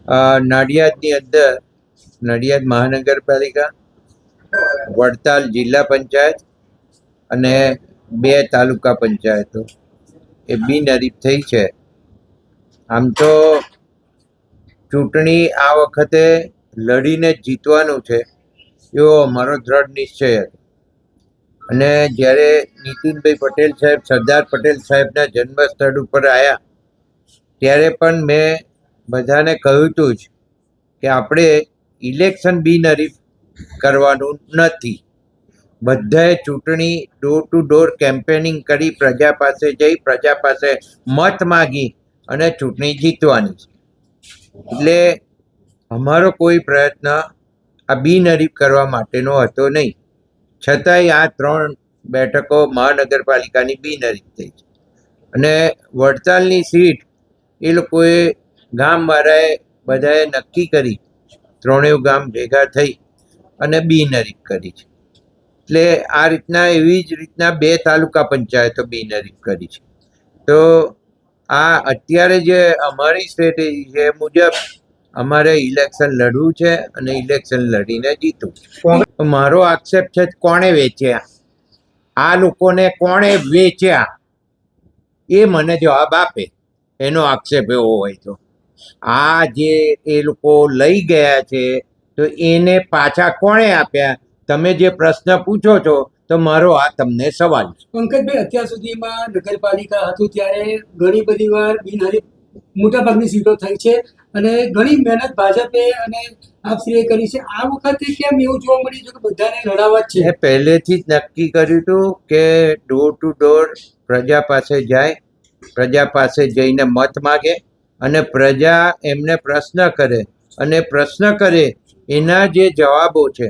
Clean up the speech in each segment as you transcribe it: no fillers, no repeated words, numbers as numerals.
નડિયાદની અંદર નડિયાદ મહાનગરપાલિકા, વડતાલ જિલ્લા પંચાયત અને 2 તાલુકા પંચાયતો એ બિનહરીફ થઈ છે. આમ તો ચૂંટણી આ વખતે લડીને જીતવાનું છે એવો અમારો દ્રઢ નિશ્ચય હતો. અને જ્યારે નીતિનભાઈ પટેલ સાહેબ સરદાર પટેલ સાહેબના જન્મસ્થળ ઉપર આવ્યા ત્યારે પણ મેં બધાને કહ્યું હતું જ કે આપણે ઇલેક્શન બિનહરીફ કરવાનું નથી. બધાએ ચૂંટણી ડોર ટુ ડોર કેમ્પેનિંગ કરી, પ્રજા પાસે જઈ, પ્રજા પાસે મત માગી અને ચૂંટણી જીતવાની છે. એટલે અમારો કોઈ પ્રયત્ન આ બિનહરીફ કરવા માટેનો હતો નહીં. છતાંય આ 3 બેઠકો મહાનગરપાલિકાની બિનહરીફ થઈ છે. અને વડતાલની સીટ એ લોકોએ ગામવાળાએ બધાએ નક્કી કરી, 3 ગામ ભેગા થઈ અને બિનહરીફ કરી છે. એટલે આ રીતના એવી જ રીતના 2 તાલુકા પંચાયતો બિનહરીફ કરી છે. તો આ અત્યારે જે અમારી સ્ટ્રેટેજી છે એ મુજબ અમારે ઇલેક્શન લડવું છે અને ઇલેક્શન લડીને જીતવું. મારો આક્ષેપ છે કોણે વેચ્યા, આ લોકોને કોણે વેચ્યા એ મને જવાબ આપે. એનો આક્ષેપ એવો હોય તો આ જે એ લોકો લઈ ગયા છે તો એને પાછા કોણે આપ્યા, તમે જે પ્રશ્ન પૂછો છો તો મારો આ તમને સવાલ છે. પંકજભાઈ, અત્યાર સુધીમાં નગરપાલિકા હતું ત્યારે ઘણી બધી વાર બિનહરીફ મોટાભાગની સીટો થઈ છે અને ઘણી મહેનત ભાજપે અને આપશ્રીએ કરી છે. આ વખતે કેમ એવું જોવા મળ્યું છે કે બધાને લડાવવા જ છે? પહેલેથી જ નક્કી કર્યું હતું કે ડોર ટુ ડોર પ્રજા પાસે જાય, પ્રજા પાસે જઈને મત માગે અને પ્રજા એમને પ્રશ્ન કરે અને પ્રશ્ન કરે એના જે જવાબો છે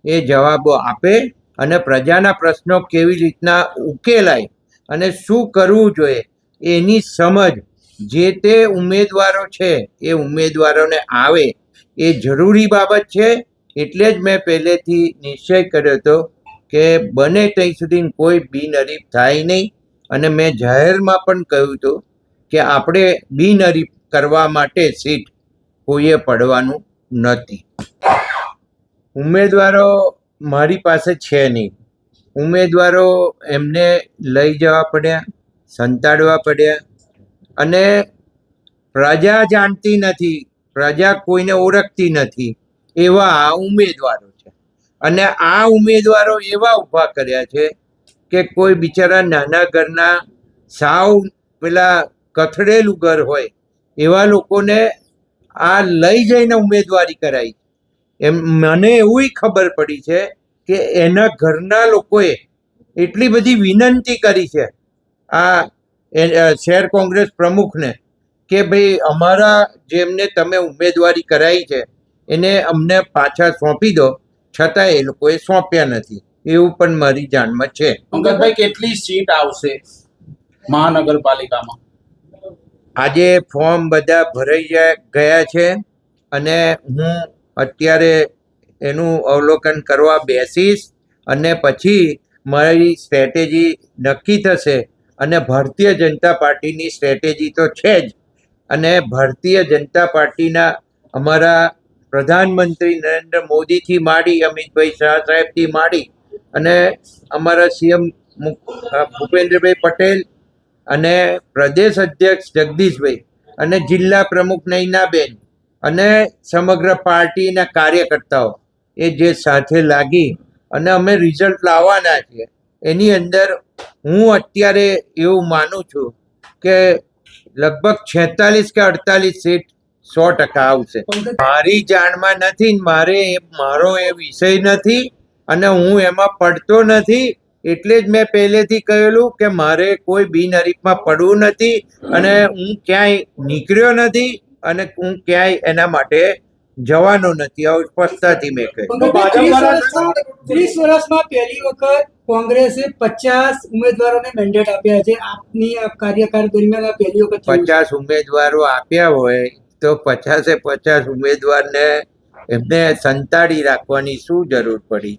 એ જવાબો આપે અને પ્રજાના પ્રશ્નો કેવી રીતના ઉકેલાય અને શું કરવું જોઈએ એની સમજ જે તે ઉમેદવારો છે એ ઉમેદવારોને આવે એ જરૂરી બાબત છે. એટલે જ મેં પહેલેથી નિશ્ચય કર્યો હતો કે બને ત્યાં સુધી કોઈ બિનહરીફ થાય નહીં. અને મેં જાહેરમાં પણ કહ્યું હતું કે આપણે બિનહરીફ કરવા માટે સીટ કોઈએ પડવાનું નથી. ઉમેદવારો મારી પાસે છે નહીં. ઉમેદવારો એમને લઈ જવા પડ્યા, સંતાડવા પડ્યા અને પ્રજા જાણતી નથી, પ્રજા કોઈને ઓળખતી નથી એવા આ ઉમેદવારો છે. અને આ ઉમેદવારો એવા ઊભા કર્યા છે કે કોઈ બિચારા નાના ઘરના સાવ પેલા કથળેલું ઘર હોય એવા લોકોને આ લઈ જઈને ઉમેદવારી કરાઈ. એમ મને એવી ખબર પડી છે કે એના ઘરના લોકોએ એટલી બધી વિનંતી કરી છે આ શહેર કોંગ્રેસ પ્રમુખને કે ભાઈ અમારા જેમને તમે ઉમેદવારી કરાવી છે એને અમને પાછા સોંપી દો, છતાં એ લોકોએ સોંપ્યા નથી. એવું પણ મારી જાણમાં છે. પંકજભાઈ, કેટલી સીટ આવશે મહાનગરપાલિકામાં? આજે ફોર્મ બધા ભરાઈ ગયા છે અને હું અત્યારે એનું અવલોકન કરવા બેસીશ અને પછી મારી સ્ટ્રેટેજી નક્કી થશે. અને ભારતીય જનતા પાર્ટીની સ્ટ્રેટેજી તો છે જ. અને ભારતીય જનતા પાર્ટીના અમારા પ્રધાનમંત્રી નરેન્દ્ર મોદીથી માંડી, અમિતભાઈ શાહ સાહેબથી માંડી અને અમારા સીએમ ભૂપેન્દ્રભાઈ પટેલ અને પ્રદેશ અધ્યક્ષ જગદીશભાઈ અને જિલ્લા પ્રમુખ નૈનાબેન અને સમગ્ર પાર્ટીના કાર્યકર્તાઓ એ જે સાથે લાગી અને અમે રિઝલ્ટ લાવવાના છીએ. એની અંદર હું અત્યારે એવું માનું છું કે લગભગ 46 કે 48 સીટ 100% આવશે. મારી જાણમાં નથી, મારો એ વિષય નથી અને હું એમાં પડતો નથી. એટલે જ મેં પહેલેથી કહેલું કે મારે કોઈ બિનહરીફમાં પડવું નથી અને હું ક્યાંય નીકળ્યો નથી અને હું ક્યાંય એના માટે જવાનો નથી. આવું સ્પષ્ટતાથી મેં કહ્યું. 30 વર્ષમાં પહેલી વખત કોંગ્રેસે 50 ઉમેદવારોને મેન્ડેટ આપ્યા છે. આપની કાર્યકાળ દરમિયાન આ પહેલી વખત 50 ઉમેદવારો આપ્યા હોય તો 50 ઉમેદવારને એમને સંતાડી રાખવાની શું જરૂર પડી?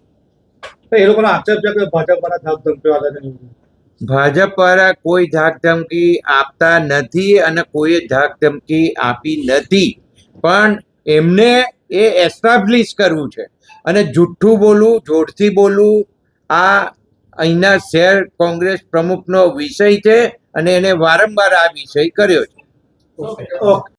એ લોકોનો આક્ષેપ છે કે ભાજપ વાળા ધાક ધમકીઓ આપે છે. ભાજપ વાળા કોઈ ધાક ધમકી આપતા નથી અને કોઈ ધાક ધમકી આપી નથી. પણ એમને એ એસ્ટાબ્લિશ કરવું છે અને જુઠ્ઠું બોલવું, જોરથી બોલવું આ અહીંના શહેર કોંગ્રેસ પ્રમુખનો વિષય છે અને એને વારંવાર આ વિષય કર્યો છે. ઓકે.